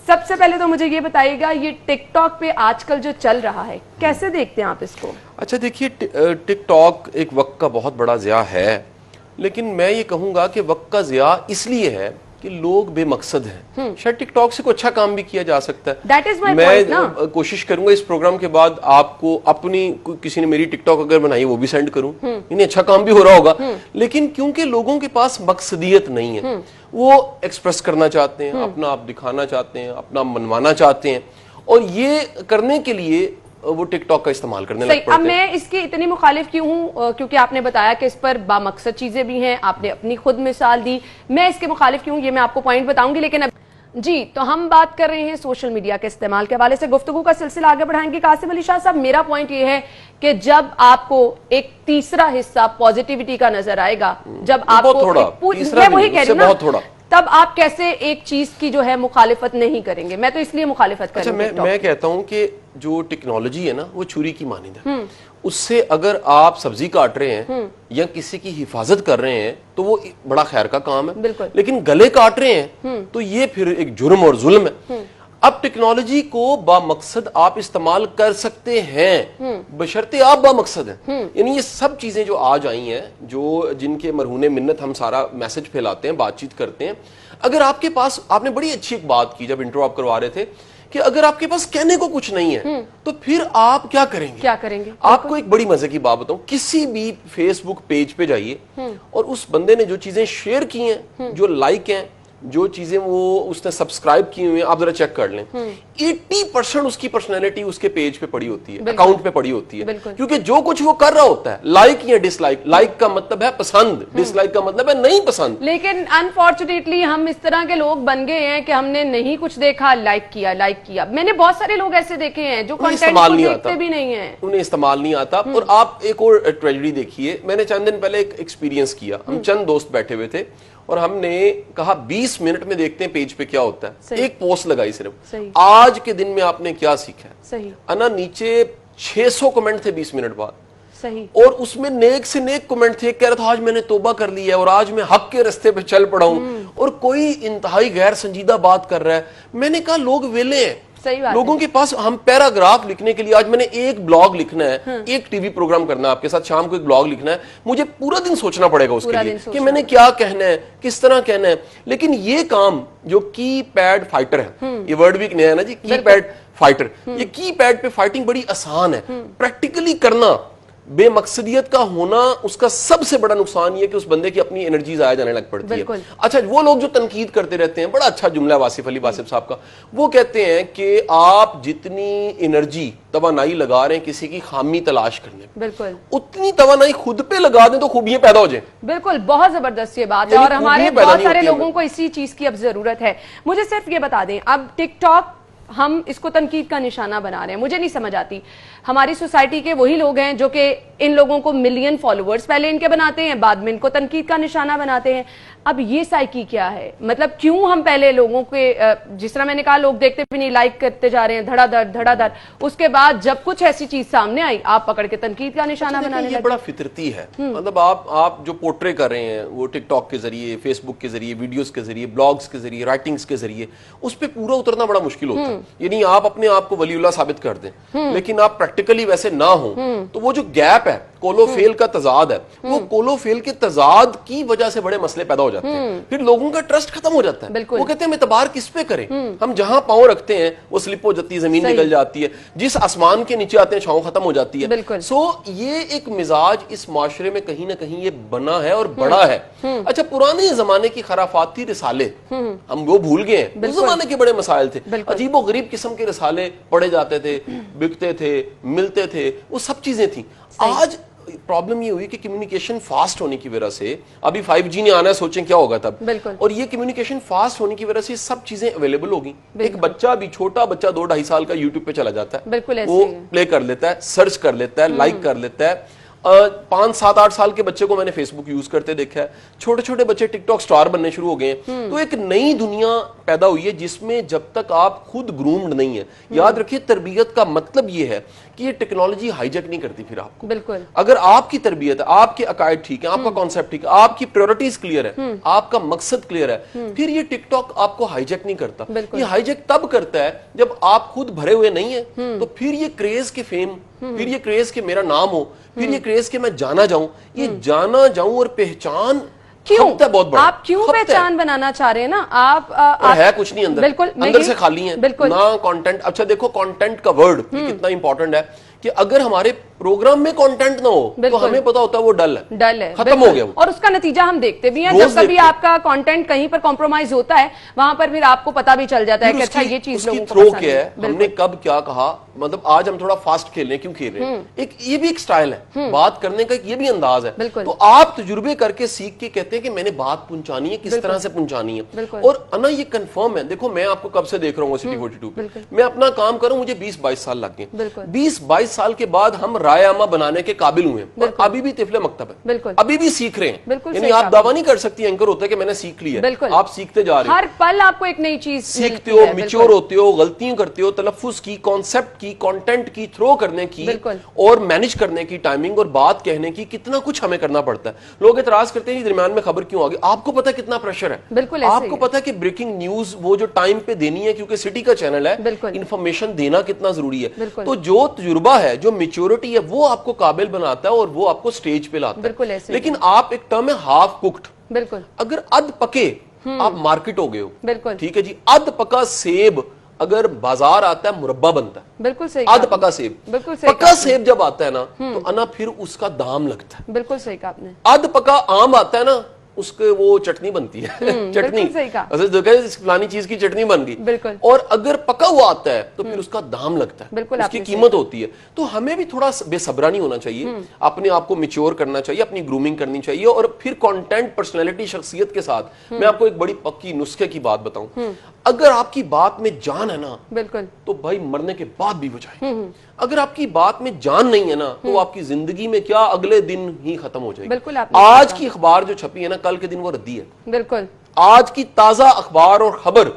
सबसे पहले तो मुझे ये बताइएगा, ये टिकटॉक पे आजकल जो चल रहा है कैसे देखते हैं आप इसको? अच्छा देखिए, टिकटॉक एक वक्त का बहुत बड़ा ज़िया है, लेकिन मैं ये कहूँगा कि वक्त का ज़िया इसलिए है कि लोग बेमकसद हैं। शायद टिकटॉक से कोई अच्छा काम भी किया जा सकता है। That is my मैं point, ना? कोशिश करूंगा इस प्रोग्राम के बाद आपको अपनी किसी ने मेरी टिकटॉक अगर बनाई वो भी सेंड करूं, इन्हें अच्छा काम भी हो रहा होगा। लेकिन क्योंकि लोगों के पास मकसदियत नहीं है, वो एक्सप्रेस करना चाहते हैं, अपना आप दिखाना चाहते हैं, अपना मनवाना चाहते हैं, और ये करने के लिए वो टिकटॉक का इस्तेमाल करने लग पड़ते हैं। अब मैं इसकी इतनी मुखालिफ क्यों हूँ? क्योंकि आपने बताया कि इस पर बामकसद चीजें भी हैं, आपने अपनी खुद मिसाल दी। मैं इसके मुखालिफ क्यों, ये मैं आपको पॉइंट बताऊंगी, लेकिन अब जी तो हम बात कर रहे हैं सोशल मीडिया के इस्तेमाल के हवाले से, गुफ्तगू का सिलसिला आगे बढ़ाएंगे। कासिम अली शाह साहब, मेरा पॉइंट ये है कि जब आपको एक तीसरा हिस्सा पॉजिटिविटी का नजर आएगा, जब आपको मैं वही कह रही हूँ ना, तब आप कैसे एक चीज की जो है मुखालिफत नहीं करेंगे? मैं तो इसलिए मुखालिफत कर रही हूं। मैं कहता हूं कि जो टेक्नोलॉजी है ना, वो छुरी की मानिंद है। उससे अगर आप सब्जी काट रहे हैं या किसी की हिफाजत कर रहे हैं तो वो बड़ा खैर का काम है, लेकिन गले काट रहे हैं तो ये फिर एक जुर्म और जुल्म है। अब टेक्नोलॉजी को बामकसद आप इस्तेमाल कर सकते हैं, बशर्ते आप बामकसद हैं। यानी ये सब चीजें जो आज आई हैं, जो जिनके मरहूने मिन्नत हम सारा मैसेज फैलाते हैं, बातचीत करते हैं, अगर आपके पास, आपने बड़ी अच्छी एक बात की जब इंट्रो आप करवा रहे थे कि अगर आपके पास कहने को कुछ नहीं है तो फिर आप क्या करेंगे? आपको एक बड़ी मजे की बात बताऊं, किसी भी फेसबुक पेज पे जाइए और उस बंदे ने जो चीजें शेयर की हैं, जो लाइक हैं, जो चीजें वो उसने सब्सक्राइब की हुई हैं, आप जरा चेक कर लें, 80% उसकी पर्सनैलिटी उसके पेज पे पड़ी होती है, अकाउंट पे पड़ी होती है। क्योंकि जो कुछ वो कर रहा होता है, लाइक या डिसलाइक, लाइक का मतलब है पसंद, डिसलाइक का मतलब है नहीं पसंद। लेकिन अनफॉर्चुनेटली हम इस तरह के लोग बन गए हैं कि हमने नहीं कुछ देखा, लाइक किया। मैंने बहुत सारे लोग ऐसे देखे हैं जो कंटेंट को देखते भी नहीं है, उन्हें इस्तेमाल नहीं आता। और आप एक और ट्रेजेडी देखिए, मैंने चंद दिन पहले एक एक्सपीरियंस किया। हम चंद दोस्त बैठे हुए थे और हमने कहा 20 मिनट में देखते हैं पेज पे क्या होता है। एक पोस्ट लगाई सिर्फ, आज के दिन में आपने क्या सीखा है। सही। अना नीचे 600 कमेंट थे 20 मिनट बाद। सही। और उसमें नेक से नेक कमेंट थे, कह रहा था आज मैंने तौबा कर ली है और आज मैं हक के रास्ते पे चल पड़ा हूं, और कोई इंतहाई गैर संजीदा बात कर रहा है। मैंने कहा लोग वेले हैं, लोगों के पास, हम पैराग्राफ लिखने के लिए, आज मैंने एक ब्लॉग लिखना है, एक टीवी प्रोग्राम करना है आपके साथ, शाम को एक ब्लॉग लिखना है, मुझे पूरा दिन सोचना पड़ेगा उसके लिए कि मैंने क्या कहना है, किस तरह कहना है। लेकिन ये काम जो की पैड फाइटर है, ये वर्ड भी नया है ना जी, की पैड फाइटर, ये की पैड पे फाइटिंग बड़ी आसान है। प्रैक्टिकली करना, बेमकसदियत का होना, उसका सबसे बड़ा नुकसान ये कि उस बंदे की अपनी एनर्जी जाया जाने लग पड़ती है। अच्छा, वो लोग जो तनकीद करते रहते हैं, बड़ा अच्छा जुमला वासिफ अली वासिफ साहब का, वो कहते हैं कि आप जितनी एनर्जी तवानाई लगा रहे हैं किसी की खामी तलाश करने, बिल्कुल उतनी तवानाई खुद पे लगा दें तो खूबियां पैदा हो जाए। बिल्कुल, बहुत जबरदस्त ये बात है, और हमारे बहुत सारे लोगों को इसी चीज की अब जरूरत है। मुझे सिर्फ ये बता दें, अब टिकटॉक हम इसको तनकीद का निशाना बना रहे हैं, मुझे नहीं समझ आती। हमारी सोसाइटी के वही लोग हैं जो कि इन लोगों को मिलियन फॉलोअर्स पहले इनके बनाते हैं, बाद में इनको तनकीद का निशाना बनाते हैं। अब ये साइकी क्या है? मतलब क्यों हम पहले लोगों के, जिस तरह मैंने कहा, लोग देखते भी नहीं, लाइक करते जा रहे हैं धड़ाधड़, उसके बाद जब कुछ ऐसी चीज सामने आई आप पकड़ के तनकीद का निशाना बनाने लगे। ये बड़ा फितरती है। मतलब आप जो पोर्ट्रे कर रहे हैं वो टिकटॉक के जरिए, फेसबुक के जरिए, वीडियोस के जरिए, ब्लॉग्स के जरिए, राइटिंग्स के जरिए, उस पर पूरा उतरना बड़ा मुश्किल होता है। यानी आप अपने आप को वलीउल्लाह साबित कर दें, लेकिन आप प्रैक्टिकली वैसे ना हो, तो वो जो गैप है, कोलोफेल का तजाद है, वो कोलोफेल के तजाद की वजह से बड़े मसले पैदा हो जाते हैं। फिर लोगों का ट्रस्ट खत्म हो जाता है। वो कहते हैं हम एतबार किस पे करें, हम जहां पांव रखते हैं वो स्लिप हो जाती है, जमीन निकल जाती है, जिस आसमान के नीचे आते हैं छांव खत्म हो जाती है। सो ये एक मिजाज इस माशरे में कहीं ना कहीं ये बना है और बड़ा है। अच्छा, पुराने जमाने की खराफाती रिसाले हम वो भूल गए हैं, उस जमाने के बड़े मसाइल थे, अजीबो गरीब किस्म के रिसाले पढ़े जाते थे, बिकते थे, मिलते थे, वो सब चीजें थी। आज प्रॉब्लम ये हुई कि कम्युनिकेशन फास्ट होने की वजह से, अभी 5G ने आना है, सोचें क्या होगा तब, और ये कम्युनिकेशन फास्ट होने की वजह से सब चीजें अवेलेबल होगी। एक बच्चा भी, छोटा बच्चा 2-2.5 साल का यूट्यूब पे चला जाता है, वो प्ले कर लेता है, सर्च कर लेता है, लाइक कर लेता है। 5, 7, 8 साल के बच्चे को मैंने फेसबुक यूज करते देखा है, छोटे छोटे बच्चे टिकटॉक स्टार बनने शुरू हो गए हैं। तो एक नई दुनिया पैदा हुई है जिसमें जब तक आप खुद ग्रूम्ड नहीं है, याद रखिए तरबियत का मतलब ये है कि ये टेक्नोलॉजी हाईजैक नहीं करती फिर आपको। बिल्कुल। अगर आपकी तरबियत है, आपके अकायद ठीक है, आपका कॉन्सेप्ट ठीक है, आपकी प्रायोरिटीज क्लियर है, आपका मकसद क्लियर है, फिर ये टिकटॉक आपको हाईजैक नहीं करता। ये हाईजैक तब करता है जब आप खुद भरे हुए नहीं है, तो फिर ये क्रेज के फेम, फिर ये क्रेज के मेरा नाम हो, फिर ये क्रेज के मैं जाना जाऊं, ये जाना जाऊं और पहचान क्यों बहुत बड़ा। आप क्यों पहचान बनाना चाह रहे हैं ना आप, है कुछ नहीं अंदर, बिल्कुल अंदर से खाली है ना कंटेंट। अच्छा देखो कंटेंट का वर्ड कितना इंपॉर्टेंट है कि अगर हमारे प्रोग्राम में कंटेंट ना हो तो हमें पता होता है वो डल है, खत्म हो गया वो। और उसका नतीजा हम देखते भी हैं, जब कभी आपका कंटेंट कहीं पर कॉम्प्रोमाइज होता है वहां पर फिर आपको पता भी चल जाता है कि अच्छा ये चीज लोगों को पसंद है, हमने कब क्या कहा। मतलब आज हम थोड़ा फास्ट खेल रहे हैं, क्यों खेल रहे हैं, एक ये भी एक स्टाइल है बात करने का, ये भी अंदाज है। तो आप तजुर्बे करके सीख के कहते हैं कि मैंने बात पहुंचानी है, किस तरह से पहुंचानी है। और अना ये कंफर्म है, देखो मैं आपको कब से देख रहा हूँ सिटी 42 पे, मैं अपना काम करूं, मुझे 20-22 साल लग गए। 20-22 साल के बाद हम रायआमा बनाने के काबिल हुए हैं, और अभी भी तिफले मकतब है, अभी भी सीख रहे हैं। यानी आप दावा नहीं कर सकती एंकर होता है कि मैंने सीख लिया है, आप सीखते जा रहे हो, हर पल आपको एक नई चीज सीखते हो, मिच्योर होते हो, गलतियां करते हो, तलफ्फुज की, कॉन्सेप्ट की, कंटेंट की, थ्रो करने की और मैनेज करने की, टाइमिंग और बात कहने की, कितना कुछ हमें करना पड़ता है। लोग एतराज करते हैं दरमियान में खबर क्यों आ गई, आपको पता है कितना प्रेशर है, आपको पता है कि ब्रेकिंग न्यूज वो जो टाइम पे देनी है, क्योंकि सिटी का चैनल है, इंफॉर्मेशन देना कितना जरूरी है। तो जो तजुर्बा है, जो मेच्योरिटी है, वो आपको काबिल बनाता है और वो आपको स्टेज पे लाता है। लेकिन आप एक टर्म है हाफ कुक्ड, बिल्कुल, अगर अध पके आप मार्केट हो गए हो, बिल्कुल ठीक है जी। अध पका सेब अगर बाजार आता है मुरब्बा बनता है, बिल्कुल सही। अध पका सेब, बिल्कुल सही। पका सेब जब आता है ना तो अना फिर उसका दाम लगता है। बिल्कुल सही कहा आपने। अध पका आम आता है ना, उसके वो चटनी बनती है, चटनी फलानी चीज की चटनी बन गई। और अगर पका हुआ आता है तो फिर उसका दाम लगता है, उसकी कीमत होती है। तो हमें भी थोड़ा बेसब्रा नहीं होना चाहिए, अपने आप को मैच्योर करना चाहिए, अपनी ग्रूमिंग करनी चाहिए, और फिर कंटेंट, पर्सनैलिटी, शख्सियत के साथ। मैं आपको एक बड़ी पक्की नुस्खे की बात बताऊं, अगर आपकी बात में जान है ना, बिल्कुल, तो भाई मरने के बाद भी वो जाए। अगर आपकी बात में जान नहीं है ना, तो आपकी जिंदगी में क्या अगले दिन ही खत्म हो जाएगी। आज की अखबार जो छपी है ना, कल के दिन वो रद्दी है। बिल्कुल, आज की ताजा अखबार और खबर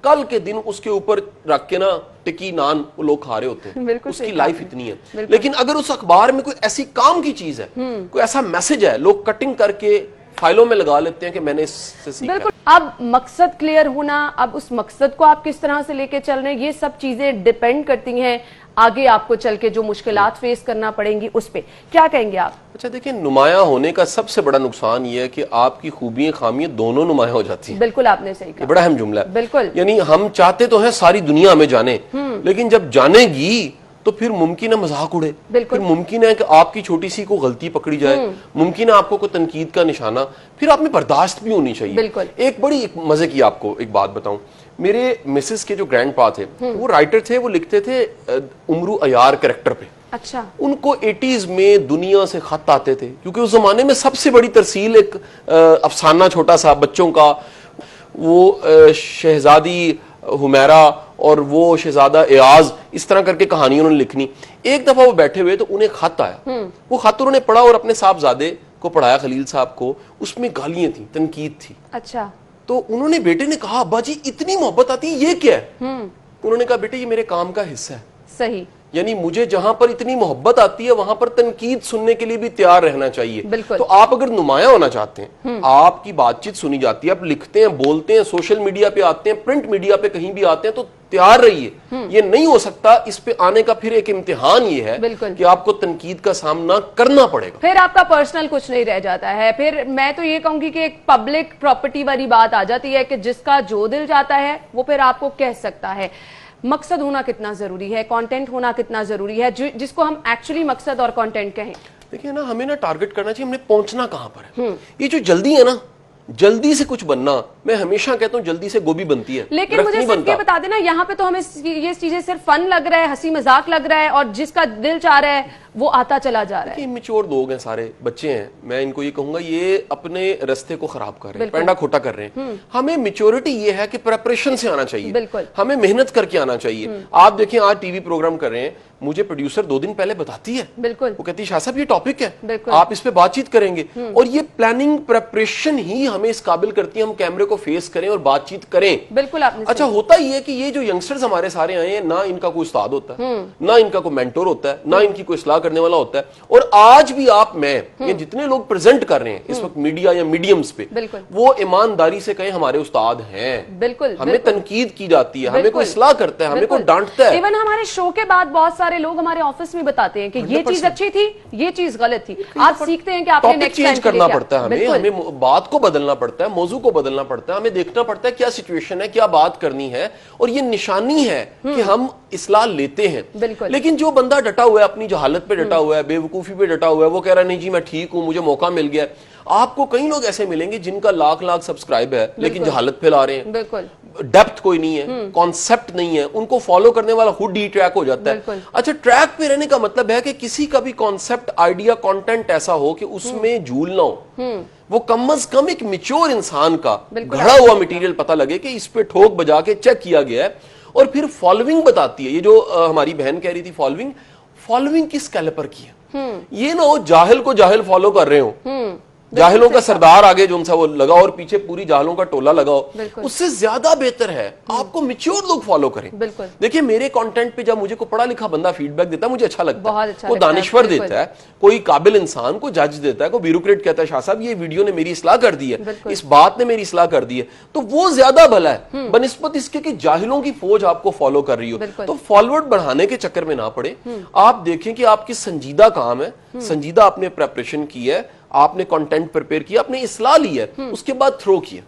कल के दिन उसके ऊपर रख के ना टिक्की नान वो लोग खा रहे होते हैं, उसकी लाइफ इतनी है। लेकिन अगर उस अखबार में कोई ऐसी काम की चीज है, कोई ऐसा मैसेज है, लोग कटिंग करके फाइलों में लगा लेते हैं कि मैंने इससे सीखा। बिल्कुल, अब मकसद क्लियर होना, अब उस मकसद को आप किस तरह से लेके चल रहे हैं, ये सब चीजें डिपेंड करती हैं आगे आपको चल के जो मुश्किलात फेस करना पड़ेंगी उस पे। क्या कहेंगे आप? अच्छा देखिए, नुमाया होने का सबसे बड़ा नुकसान ये है कि आपकी खूबियां खामियां दोनों नुमाया हो जाती हैं। बिल्कुल, आपने सही कहा, बड़ा अहम जुमला है। बिल्कुल, यानी हम चाहते तो हैं सारी दुनिया हमें जाने, लेकिन जब जानेगी तो फिर मुमकिन है मजाक उड़े, फिर मुमकिन है कि आपकी छोटी सी को गलती पकड़ी जाए, मुमकिन है आपको कोई तनकीद का निशाना, फिर आप में बर्दाश्त भी होनी चाहिए। एक बड़ी मजे की आपको एक बात बताऊं, मेरे मिसेस के जो ग्रैंड पा थे, वो राइटर थे, वो लिखते थे उमरू अयार कैरेक्टर पे। अच्छा, उनको 80s में दुनिया से खत आते थे, क्योंकि उस जमाने में सबसे बड़ी तरसील एक अफसाना छोटा सा बच्चों का, वो शहजादी हुमैरा और वो शहजादा एयाज, इस तरह करके कहानी उन्होंने लिखनी। एक दफा वो बैठे हुए तो उन्हें खत आया, वो खत उन्होंने पढ़ा और अपने साहबजादे को पढ़ाया, खलील साहब को। उसमें गालियां थी, तनकीद थी। अच्छा, तो उन्होंने, बेटे ने कहा अब्बा जी इतनी मोहब्बत आती है, ये क्या है? उन्होंने कहा बेटे ये मेरे काम का हिस्सा है। सही, यानी मुझे जहां पर इतनी मोहब्बत आती है वहां पर तनकीद सुनने के लिए भी तैयार रहना चाहिए। तो आप अगर नुमाया होना चाहते हैं, आपकी बातचीत सुनी जाती है, आप लिखते हैं, बोलते हैं, सोशल मीडिया पे आते हैं, प्रिंट मीडिया पे कहीं भी आते हैं, तो तैयार रहिए। ये नहीं हो सकता, इस पे आने का फिर एक इम्तिहान ये है कि आपको तनकीद का सामना करना पड़ेगा, फिर आपका पर्सनल कुछ नहीं रह जाता है। फिर मैं तो ये कहूंगी कि एक पब्लिक प्रॉपर्टी वाली बात आ जाती है कि जिसका जो दिल चाहता है वो फिर आपको कह सकता है। मकसद होना कितना जरूरी है, कंटेंट होना कितना जरूरी है, जिसको हम एक्चुअली मकसद और कंटेंट कहें। देखिए ना, हमें ना टारगेट करना चाहिए, हमने पहुंचना कहां पर है। ये जो जल्दी है ना, जल्दी से कुछ बनना, मैं हमेशा कहता हूं जल्दी से गोभी बनती है, लेकिन मुझे सिर्फ ये बता देना, यहाँ पे तो हमें ये चीजें सिर्फ फन लग रहा है, हंसी मजाक लग रहा है, और जिसका दिल चाह रहा है वो आता चला जा रहा है। इमेच्योर लोग हैं, सारे बच्चे हैं, मैं इनको ये कहूंगा ये अपने रास्ते को खराब कर रहे हैं, पेंडा खोटा कर रहे हैं। हमें मेच्योरिटी ये है कि प्रिपरेशन से आना चाहिए, बिल्कुल, हमें मेहनत करके आना चाहिए। आप देखें आज टीवी प्रोग्राम कर रहे हैं, मुझे प्रोड्यूसर 2 दिन पहले बताती है, बिल्कुल, वो कहती है शाह साहब ये टॉपिक है, आप इस पे बातचीत करेंगे। और ये प्लानिंग प्रिपरेशन ही हमें इस काबिल करती है हम कैमरे को फेस करें और बातचीत करें। बिल्कुल आपने अच्छा होता ही है कि ये जो यंगस्टर्स हमारे सारे आए हैं, ना इनका कोई उस्ताद होता है, ना इनका कोई मेंटोर होता है, ना इनकी कोई सलाह करने वाला होता है। और आज भी आप, मैं, ये जितने लोग प्रेजेंट कर रहे हैं इस वक्त मीडिया या मीडियम्स पे, वो ईमानदारी से कहें हमारे उस्ताद हैं। बिल्कुल, हमें तनकीद की जाती है, हमें कोई सलाह करता है, हमें कोई डांटता है। इवन हमारे शो के बाद बहुत सारे लोग हमारे ऑफिस में बताते हैं कि ये चीज अच्छी थी, ये चीज गलत थी। आप सीखते हैं कि आपने नेक्स्ट चेंज करना पड़ता है, हमें बात को बदलना पड़ता है, मौजू को बदलना पड़ता है, हमें देखना पड़ता है क्या सिचुएशन है, क्या बात करनी है। और ये निशानी है कि हम इस्लाह लेते हैं। लेकिन जो बंदा डटा हुआ है, अपनी जहालत पे डटा हुआ है, बेवकूफी पे डटा हुआ है, वो कह रहा है नहीं जी मैं ठीक हूं, मुझे मौका मिल गया। आपको कई लोग ऐसे मिलेंगे जिनका लाख लाख सब्सक्राइब है लेकिन जहालत फैला रहे हैं, बिल्कुल, डेप्थ कोई नहीं है, कॉन्सेप्ट नहीं है, उनको फॉलो करने वाला खुद ही ट्रैक हो जाता है। अच्छा, ट्रैक पे रहने का मतलब है कि किसी का भी कॉन्सेप्ट, आइडिया, कंटेंट ऐसा हो कि उसमें झूल ना हो। वो कम अज कम एक मैच्योर इंसान का घड़ा हुआ मटेरियल पता लगे कि इस पे ठोक बजा के चेक किया गया है। और फिर फॉलोइंग बताती है, ये जो हमारी बहन कह रही थी फॉलोइंग किस कैलिपर की है। ये ना हो जाहिल को जाहिल फॉलो कर रहे हो, जाहिलों का सरदार आगे जो उनसा वो लगा और पीछे पूरी जाहिलों का टोला लगाओ। उससे ज्यादा बेहतर है आपको मैच्योर लोग फॉलो करें। देखिए मेरे कंटेंट पे जब मुझे को पढ़ा लिखा बंदा फीडबैक देता है मुझे अच्छा लगता है, कोई दानिश्वर देता है, कोई काबिल इंसान को जज देता है, कोई ब्यूरोक्रेट कहता है शाह साहब ये वीडियो ने मेरी इस्लाह कर दी है, इस बात ने मेरी इस्लाह कर दी है, तो वो ज्यादा भला है बनिस्बत इसके कि जाहिलों की फौज आपको फॉलो कर रही हो। तो फॉरवर्ड बढ़ाने के चक्कर में ना पड़े। आप देखें कि आपकी संजीदा काम है, संजीदा आपने प्रेपरेशन की है, आपने कंटेंट प्रिपेयर किया, आपने इस्लाह ली है, उसके बाद थ्रो किया।